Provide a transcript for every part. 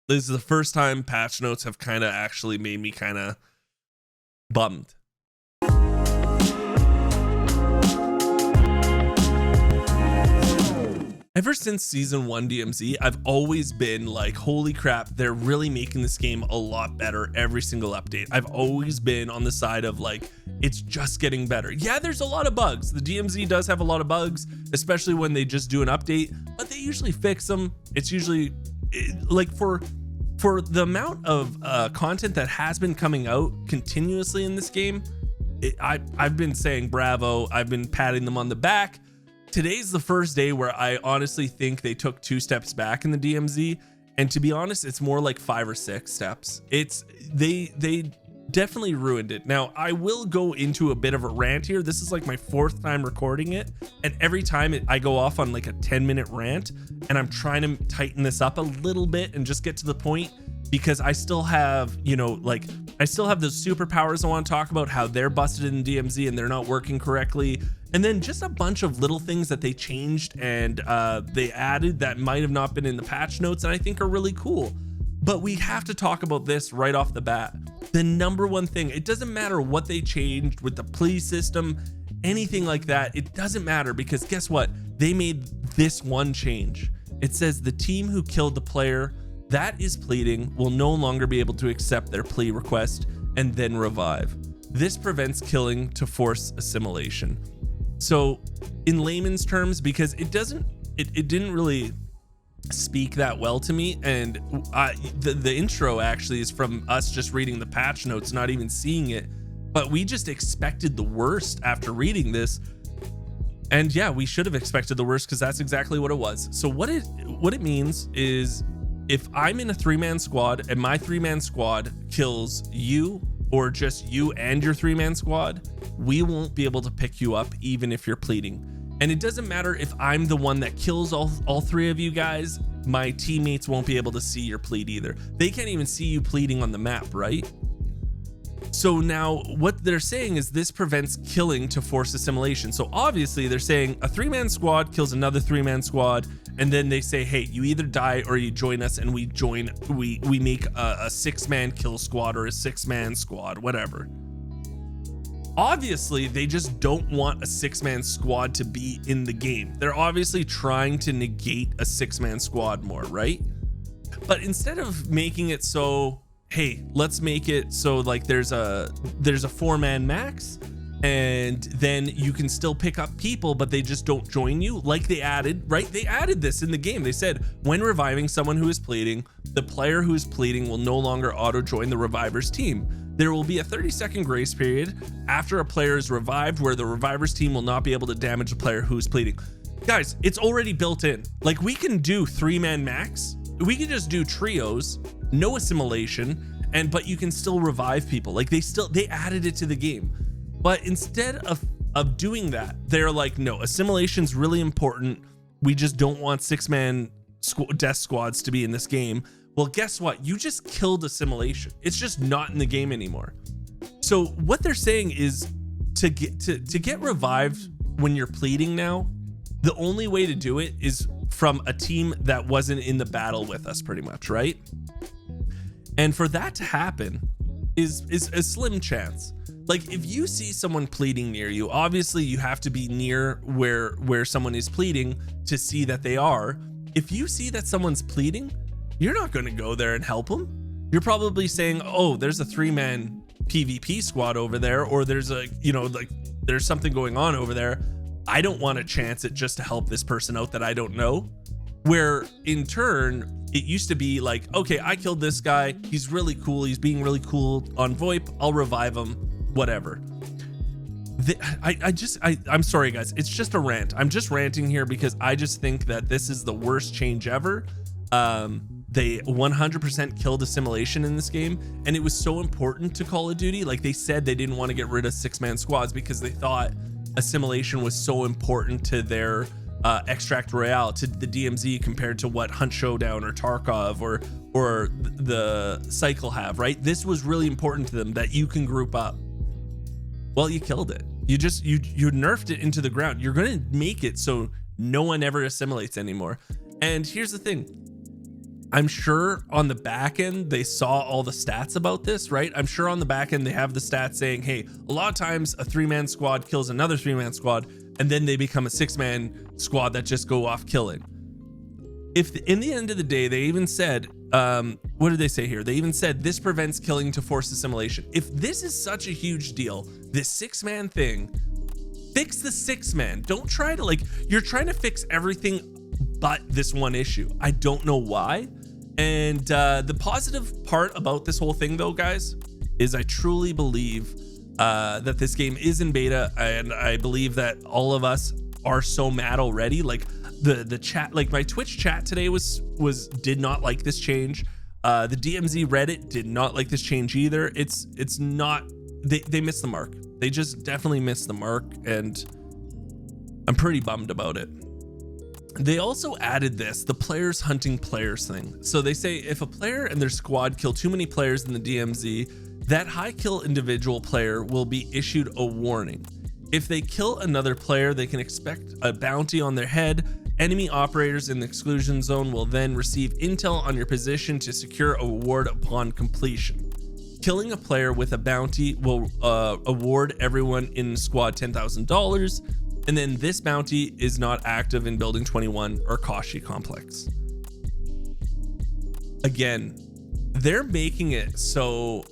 This is the first time patch notes have kind of actually made me kind of bummed. Ever since season 1 DMZ, I've always been like, holy crap, they're really making this game a lot better every single update. I've always been on the side of like, it's just getting better. Yeah, there's a lot of bugs. The DMZ does have a lot of bugs, especially when they just do an update, but they usually fix them. It's usually like for the amount of content that has been coming out continuously in this game, I've been saying bravo. I've been patting them on the back. Today's the first day where I honestly think they took 2 steps back in the DMZ, and to be honest, it's more like 5 or 6 steps. They definitely ruined it. Now I will go into a bit of a rant here. This is like my 4th time recording it, and every time I go off on like a 10-minute rant, and I'm trying to tighten this up a little bit and just get to the point, because I still have, you know, like I still have those superpowers I want to talk about, how they're busted in DMZ and they're not working correctly. And then just a bunch of little things that they changed and they added that might have not been in the patch notes and I think are really cool. But we have to talk about this right off the bat. The number one thing, it doesn't matter what they changed with the plea system, anything like that, it doesn't matter, because guess what? They made this one change. It says the team who killed the player that is pleading will no longer be able to accept their plea request and then revive. This prevents killing to force assimilation. So in layman's terms, because it didn't really speak that well to me, and the intro actually is from us just reading the patch notes, not even seeing it, but we just expected the worst after reading this. And yeah, we should have expected the worst, because that's exactly what it was. So what it means is, if I'm in a 3-man squad and my 3-man squad kills you, or just you and your 3-man squad, we won't be able to pick you up even if you're pleading. And it doesn't matter if I'm the one that kills all 3 of you guys, my teammates won't be able to see your plead either. They can't even see you pleading on the map, right? So now what they're saying is this prevents killing to force assimilation. So obviously they're saying a 3-man squad kills another 3-man squad, and then they say, hey, you either die or you join us, and we make a 6-man kill squad or a 6-man squad, whatever. Obviously they just don't want a 6-man squad to be in the game. They're obviously trying to negate a 6-man squad more, right? But instead of making it so, hey, let's make it so like there's a 4-man max, and then you can still pick up people, but they just don't join you, like they added, right? They added this in the game. They said when reviving someone who is pleading, the player who is pleading will no longer auto join the reviver's team. There will be a 30-second grace period after a player is revived where the reviver's team will not be able to damage the player who is pleading. Guys, it's already built in. Like, we can do 3-man max, we can just do trios, no assimilation, but you can still revive people. Like, they added it to the game. But instead of doing that, they're like, no, assimilation's really important. We just don't want 6-man death squads to be in this game. Well, guess what? You just killed assimilation. It's just not in the game anymore. So what they're saying is to get revived when you're pleading now, the only way to do it is from a team that wasn't in the battle with us, pretty much, right? And for that to happen is a slim chance. Like, if you see someone pleading near you, obviously you have to be near where someone is pleading to see that they are. If you see that someone's pleading, you're not going to go there and help them. You're probably saying, oh, there's a 3-man PvP squad over there, or there's a, you know, like there's something going on over there. I don't want to chance it just to help this person out that I don't know. Where in turn, it used to be like, okay, I killed this guy. He's really cool. He's being really cool on VoIP. I'll revive him, whatever. I'm sorry, guys. It's just a rant. I'm just ranting here because I just think that this is the worst change ever. They 100% killed assimilation in this game, and it was so important to Call of Duty. Like, they said they didn't want to get rid of 6-man squads because they thought assimilation was so important to their extract royale, to the DMZ, compared to what Hunt Showdown or Tarkov or the Cycle have, right? This was really important to them, that you can group up. Well, you killed it. You nerfed it into the ground. You're going to make it so no one ever assimilates anymore. And here's the thing. I'm sure on the back end they saw all the stats about this, right? I'm sure on the back end they have the stats saying, hey, a lot of times a 3-man squad kills another 3-man squad, and then they become a 6-man squad that just go off killing. If in the end of the day, they even said, what did they say here? They even said this prevents killing to force assimilation. If this is such a huge deal, this 6-man thing, fix the 6-man. Don't try to, like, you're trying to fix everything but this one issue. I don't know why. And the positive part about this whole thing though, guys, is I truly believe that this game is in beta, and I believe that all of us are so mad already. Like the chat, like my Twitch chat today did not like this change. The DMZ Reddit did not like this change either. It's not, they missed the mark. They just definitely missed the mark, and I'm pretty bummed about it. They also added the players hunting players thing. So they say if a player and their squad kill too many players in the DMZ, that high kill individual player will be issued a warning. If they kill another player, they can expect a bounty on their head. Enemy operators in the exclusion zone will then receive intel on your position to secure a reward upon completion. Killing a player with a bounty will award everyone in the squad $10,000. And then this bounty is not active in Building 21 or Kashi Complex. Again, they're making it so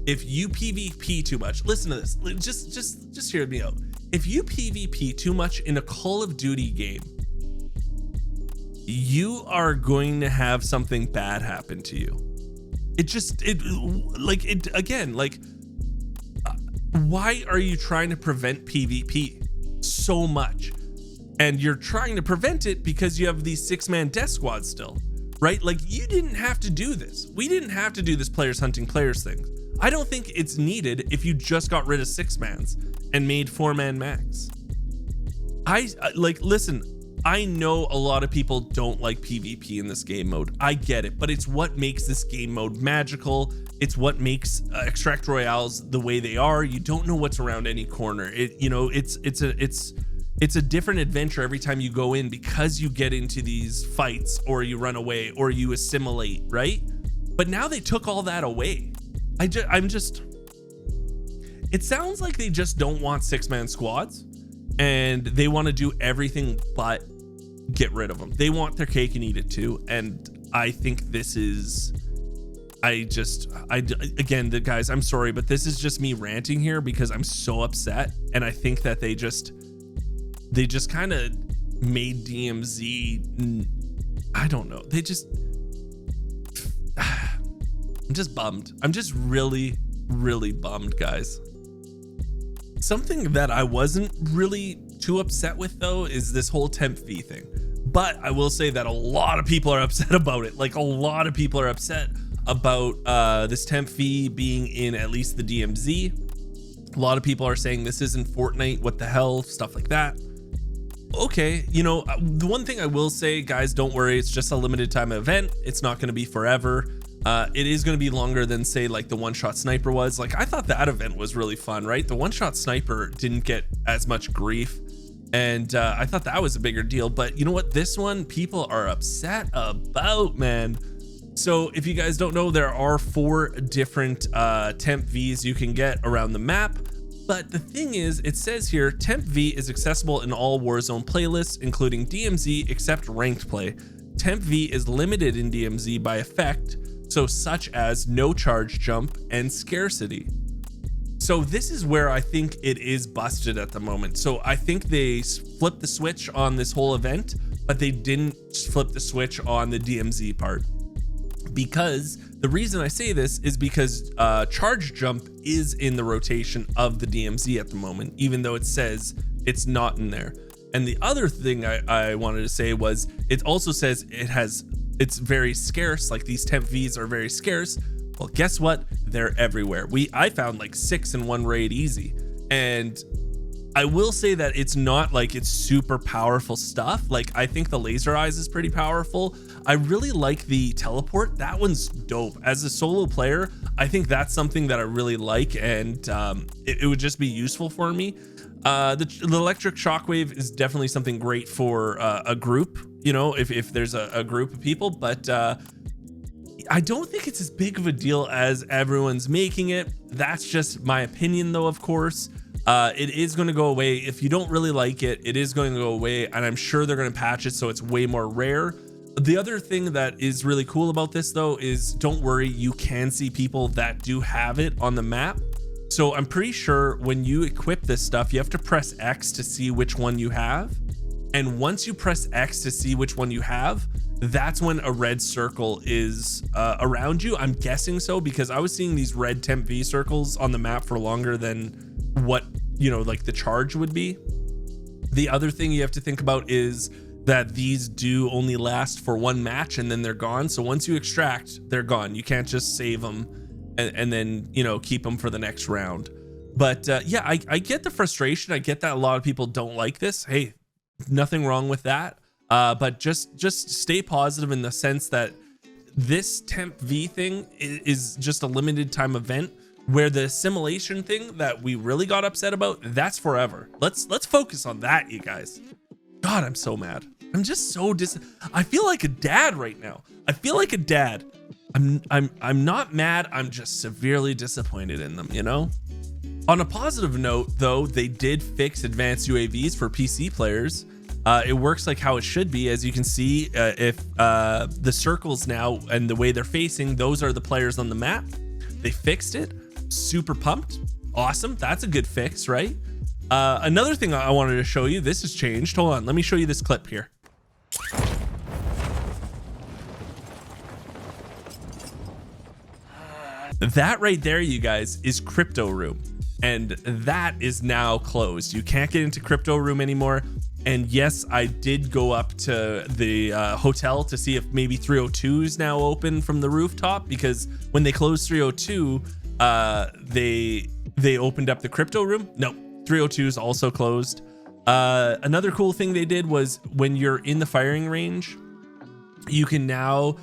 if you PvP too much, listen to this, just hear me out. If you PvP too much in a Call of Duty game, you are going to have something bad happen to you. Why are you trying to prevent PvP so much? And you're trying to prevent it because you have these 6-man death squads still, right? Like, you didn't have to do this. We didn't have to do this players hunting players thing. I don't think it's needed if you just got rid of 6-mans and made 4-man max. Listen, I know a lot of people don't like PvP in this game mode. I get it, but it's what makes this game mode magical. It's what makes Extract Royales the way they are. You don't know what's around any corner. It's a different adventure every time you go in because you get into these fights or you run away or you assimilate, right? But now they took all that away. It sounds like they just don't want 6-man squads, and they want to do everything but get rid of them. They want their cake and eat it too. And I think this is, again, the guys, I'm sorry, but this is just me ranting here because I'm so upset. And I think that they just kind of made DMZ, I don't know. I'm just bummed. I'm just really, really bummed, guys. Something that I wasn't really too upset with though is this whole Temp V thing. But I will say that a lot of people are upset about it. Like, a lot of people are upset about this Temp V being in at least the DMZ. A lot of people are saying this isn't Fortnite, what the hell, stuff like that. Okay, the one thing I will say, guys, don't worry, it's just a limited time event. It's not going to be forever. It is going to be longer than, say, like the one-shot sniper was. Like, I thought that event was really fun, right? The one-shot sniper didn't get as much grief, and I thought that was a bigger deal. But you know what? This one, people are upset about, man. So if you guys don't know, there are 4 different Temp Vs you can get around the map. But the thing is, it says here, Temp V is accessible in all Warzone playlists, including DMZ, except ranked play. Temp V is limited in DMZ by effect, so such as no charge jump and scarcity. So this is where I think it is busted at the moment. So I think they flipped the switch on this whole event, but they didn't flip the switch on the DMZ part. Because the reason I say this is because charge jump is in the rotation of the DMZ at the moment, even though it says it's not in there. And the other thing I wanted to say was, it also says it's very scarce. Like, these Temp Vs are very scarce. Well, guess what? They're everywhere. I found like 6 in one raid easy. And I will say that it's not like it's super powerful stuff. Like, I think the laser eyes is pretty powerful. I really like the teleport. That one's dope. As a solo player, I think that's something that I really like, and it would just be useful for me. The electric shockwave is definitely something great for a group, if there's a group of people. But I don't think it's as big of a deal as everyone's making it. That's just my opinion, though, of course. It is going to go away. If you don't really like it, it is going to go away, and I'm sure they're going to patch it so it's way more rare. The other thing that is really cool about this, though, is don't worry, you can see people that do have it on the map. So I'm pretty sure when you equip this stuff, you have to press X to see which one you have. And once you press X to see which one you have, that's when a red circle is around you. I'm guessing so, because I was seeing these red Temp V circles on the map for longer than what, you know, like the charge would be. The other thing you have to think about is that these do only last for one match and then they're gone. So once you extract, they're gone. You can't just save them and then, you know, keep them for the next round. But yeah, I get the frustration. I get that a lot of people don't like this. Hey, nothing wrong with that. But just stay positive in the sense that this Temp V thing is just a limited time event, where the assimilation thing that we really got upset about, that's forever. Let's focus on that, you guys. God, I'm so mad. I'm just so I feel like a dad right now. I feel like a dad. I'm not mad. I'm just severely disappointed in them, you know? On a positive note, though, they did fix advanced UAVs for PC players. It works like how it should be. As you can see, if the circles now and the way they're facing, those are the players on the map. They fixed it. Super pumped. Awesome. That's a good fix, right? Another thing I wanted to show you, this has changed. Hold on, let me show you this clip here. That right there, you guys, is Crypto Room, and that is now closed. You can't get into Crypto Room anymore. And yes, I did go up to the hotel to see if maybe 302 is now open from the rooftop, because when they closed 302, they opened up the Crypto Room. No, 302 is also closed. Another cool thing they did was when you're in the firing range, you can now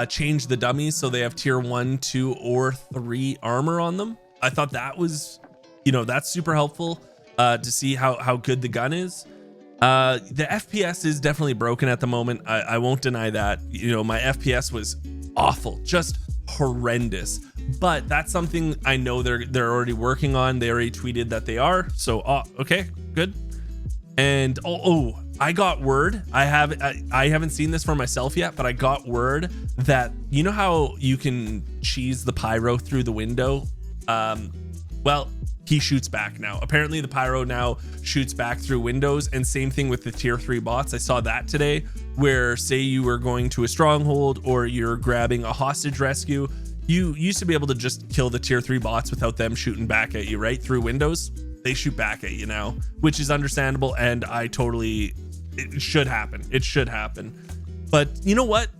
change the dummies so they have tier 1, 2, or 3 armor on them. I thought that was, you know, that's super helpful to see how good the gun is. The FPS is definitely broken at the moment. I won't deny that. You know, my FPS was awful, just horrendous. But that's something I know they're already working on. They already tweeted that they are. So okay, good. And I got word. I haven't seen this for myself yet, but I got word that, you know how you can cheese the pyro through the window? Well, he shoots back now. Apparently the pyro now shoots back through windows, and same thing with the tier 3 bots. I saw that today, where say you were going to a stronghold or you're grabbing a hostage rescue, you used to be able to just kill the tier 3 bots without them shooting back at you, right? Through windows. They shoot back at you now, which is understandable, and it should happen. It should happen. But you know what?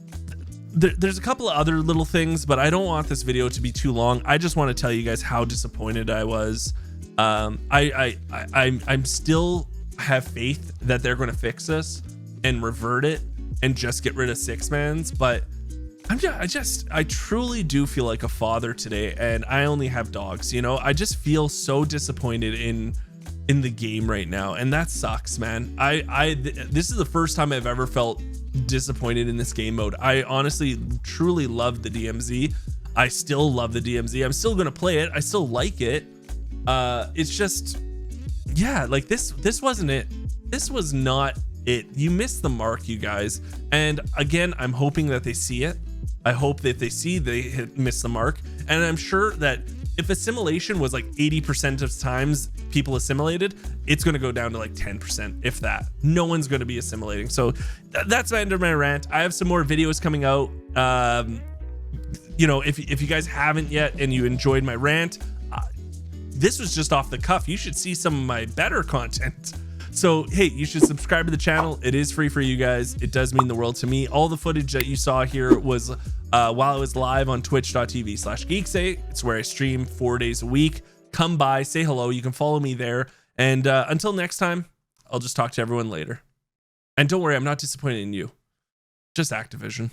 There's a couple of other little things, but I don't want this video to be too long. I just want to tell you guys how disappointed I was. I'm still have faith that they're going to fix this and revert it and just get rid of 6-mans, but I truly do feel like a father today, and I only have dogs, you know? I just feel so disappointed in the game right now, and that sucks, man. This is the first time I've ever felt disappointed in this game mode. I honestly truly love the DMZ. I still love the DMZ. I'm still gonna play it. I still like it. It's just, yeah, like this wasn't it. This was not it. You missed the mark, you guys. And again, I'm hoping that they see it. I hope that they see they missed the mark. And I'm sure that if assimilation was like 80% of times people assimilated, it's going to go down to like 10%, if that. No one's going to be assimilating. So that's the end of my rant. I have some more videos coming out. You know, if you guys haven't yet and you enjoyed my rant, this was just off the cuff. You should see some of my better content. So, hey, you should subscribe to the channel. It is free for you guys. It does mean the world to me. All the footage that you saw here was while I was live on twitch.tv/Geekseh. It's where I stream 4 days a week. Come by, say hello. You can follow me there. And until next time, I'll just talk to everyone later. And don't worry, I'm not disappointed in you. Just Activision.